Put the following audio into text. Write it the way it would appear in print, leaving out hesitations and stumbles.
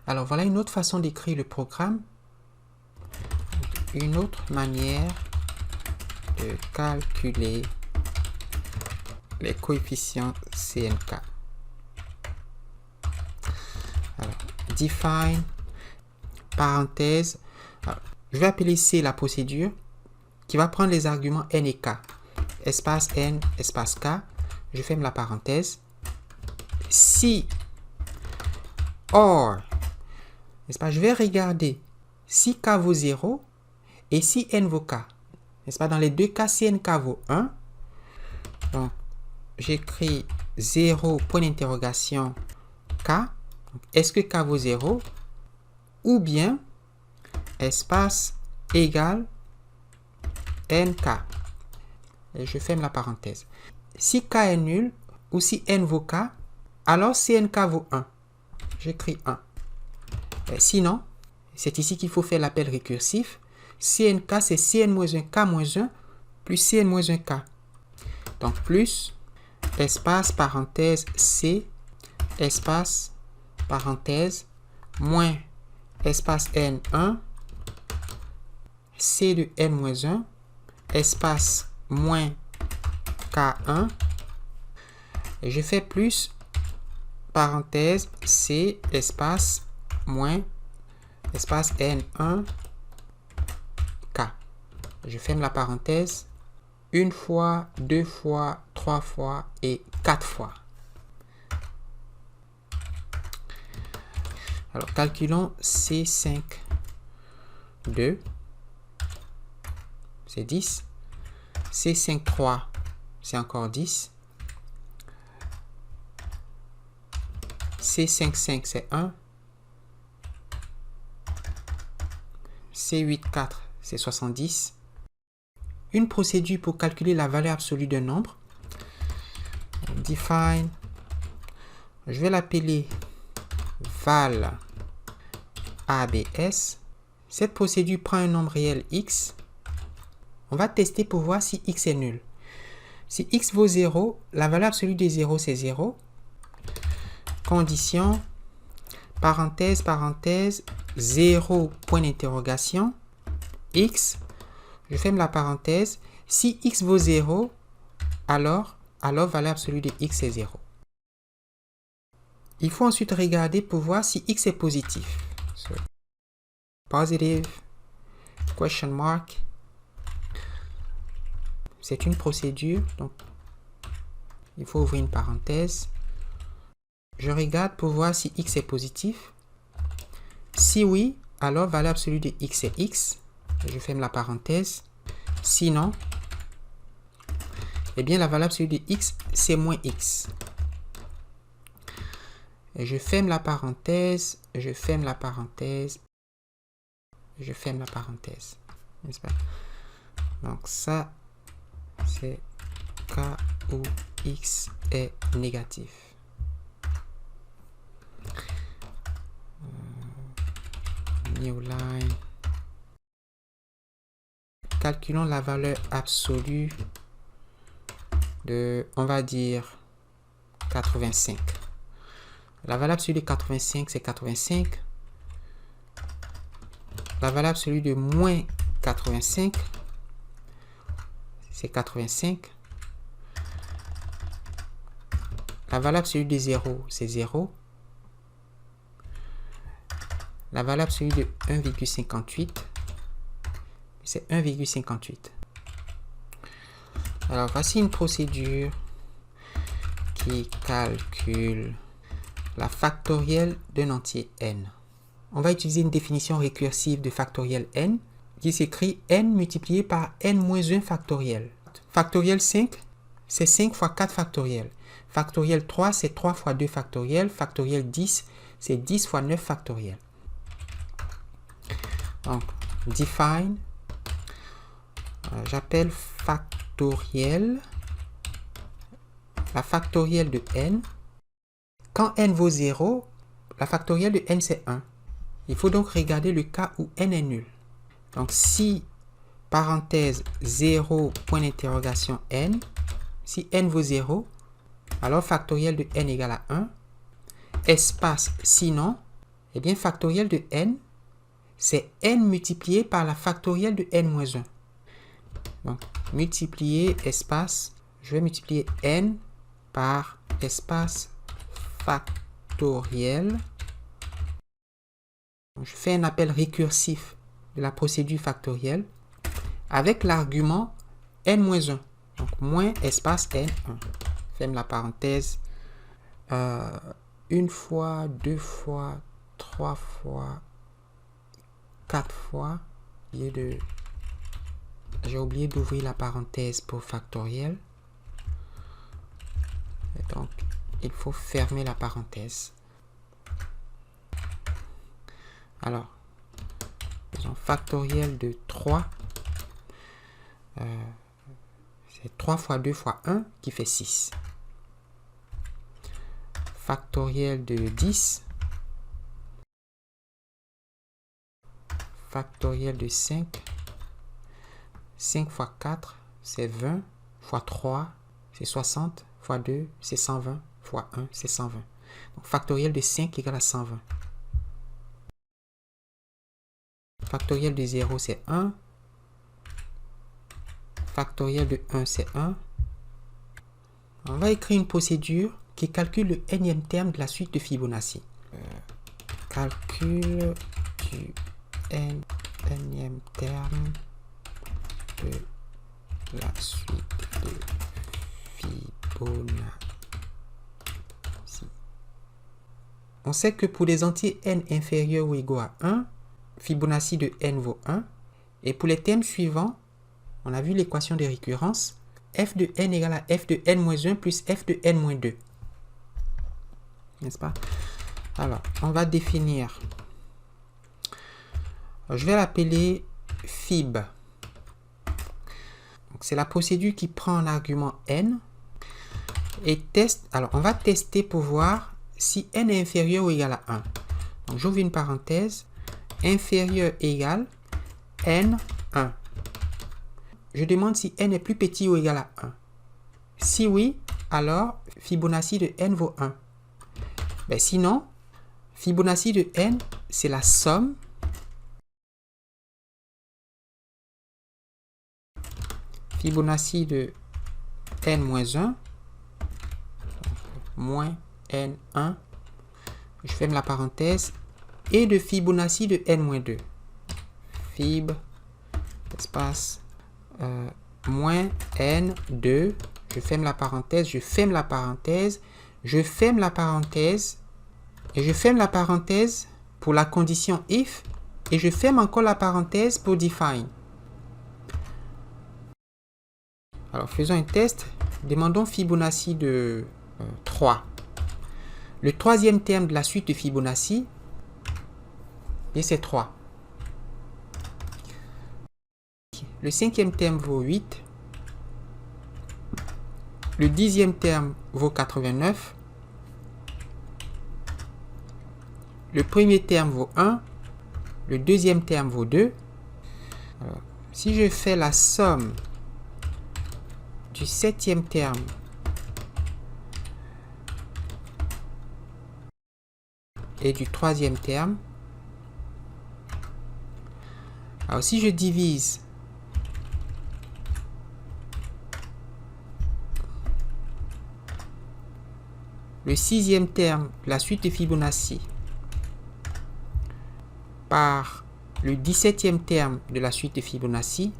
Alors, voilà une autre façon d'écrire le programme. Une autre manière de calculer les coefficients CNK. Alors, define, parenthèse. Alors, je vais appeler C la procédure qui va prendre les arguments N et K. Espace N, espace K. Je ferme la parenthèse. Si, or, n'est-ce pas, je vais regarder si K vaut 0 et si N vaut K. N'est-ce pas, dans les deux cas, si NK vaut 1, donc j'écris 0, point d'interrogation, K. Est-ce que K vaut 0? Ou bien, espace égal NK. Et je ferme la parenthèse. Si K est nul, ou si N vaut K, alors si NK vaut 1. J'écris 1. Et sinon, c'est ici qu'il faut faire l'appel récursif. Si NK, c'est Cn-1, K-1, plus Cn-1K. Donc, plus, espace, parenthèse, C, espace, parenthèse, moins, espace N1, C de N-1, espace, moins, K1, et je fais plus, parenthèse, C, espace, moins, espace N1, K. Je ferme la parenthèse, une fois, deux fois, trois fois et quatre fois. Alors, calculons C5, 2, c'est 10. C5, 3, c'est encore 10. C5, 5, c'est 1. C8, 4, c'est 70. Une procédure pour calculer la valeur absolue d'un nombre. Define. Je vais l'appeler val ABS. Cette procédure prend un nombre réel x. On va tester pour voir si x est nul. Si x vaut 0, la valeur absolue de 0, c'est 0. Condition, parenthèse, parenthèse, 0, point d'interrogation, x. Je ferme la parenthèse. Si x vaut 0, alors valeur absolue de x est 0. Il faut ensuite regarder pour voir si x est positif. So, positive, question mark. C'est une procédure, donc il faut ouvrir une parenthèse. Je regarde pour voir si x est positif. Si oui, alors valeur absolue de x est x. Je ferme la parenthèse. Sinon, eh bien la valeur absolue de x, c'est moins x. Et je ferme la parenthèse, je ferme la parenthèse, je ferme la parenthèse. N'est-ce pas? Donc ça, c'est cas où x est négatif. New line. Calculons la valeur absolue de, on va dire, 85. La valeur absolue de 85, c'est 85. La valeur absolue de moins 85, c'est 85. La valeur absolue de 0, c'est 0. La valeur absolue de 1,58, c'est 1,58. Alors, voici une procédure qui calcule la factorielle d'un entier n. On va utiliser une définition récursive de factoriel n qui s'écrit n multiplié par n-1 factoriel. Factoriel 5, c'est 5 fois 4 factoriel. Factoriel 3, c'est 3 fois 2 factoriel. Factoriel 10, c'est 10 fois 9 factoriel. Donc, define, j'appelle factoriel, la factorielle de n. Quand n vaut 0, la factorielle de n, c'est 1. Il faut donc regarder le cas où n est nul. Donc, si, parenthèse, 0, point d'interrogation n, si n vaut 0, alors factorielle de n égale à 1, espace, sinon, Eh bien, factoriel de n, c'est n multiplié par la factorielle de n-1. Donc, multiplier espace, je vais multiplier n par espace factoriel. Je fais un appel récursif de la procédure factorielle avec l'argument n-1. Donc, moins espace n1. Ferme la parenthèse. Une fois, deux fois, trois fois, quatre fois. J'ai oublié d'ouvrir la parenthèse pour factoriel. Et donc, il faut fermer la parenthèse. Alors, faisons factoriel de 3. C'est 3 fois 2 fois 1 qui fait 6. Factoriel de 10. Factoriel de 5. 5 fois 4, c'est 20. Fois 3, c'est 60. Fois 2, c'est 120. Fois 1, c'est 120. Donc, factoriel de 5 égale à 120. Factoriel de 0, c'est 1. Factoriel de 1, c'est 1. On va écrire une procédure qui calcule le nème terme de la suite de Fibonacci. Calcul du nème terme de la suite de Fibonacci. On sait que pour les entiers n inférieurs ou égaux à 1, Fibonacci de n vaut 1. Et pour les termes suivants, on a vu l'équation de récurrence. F de n égale à f de n-1 plus f de n-2. N'est-ce pas? Alors, on va définir. Je vais l'appeler Fib. C'est la procédure qui prend un argument n et teste. Alors, on va tester pour voir si n est inférieur ou égal à 1. Donc, j'ouvre une parenthèse. Inférieur égale n1. Je demande si n est plus petit ou égal à 1. Si oui, alors Fibonacci de n vaut 1. Ben sinon, Fibonacci de n, c'est la somme Fibonacci de n-1 moins n1, je ferme la parenthèse, et de Fibonacci de n-2. Fib, espace, moins n2, je ferme la parenthèse, je ferme la parenthèse, je ferme la parenthèse, et je ferme la parenthèse pour la condition if, et je ferme encore la parenthèse pour define. Alors, faisons un test. Demandons Fibonacci de 3. Le troisième terme de la suite de Fibonacci, et c'est 3. Le cinquième terme vaut 8. Le 10e terme vaut 89. Le premier terme vaut 1. Le deuxième terme vaut 2. Alors, si je fais la somme du 7e terme et du 3e terme, alors si je divise le 6e terme de la suite de Fibonacci par le 17e terme de la suite de Fibonacci,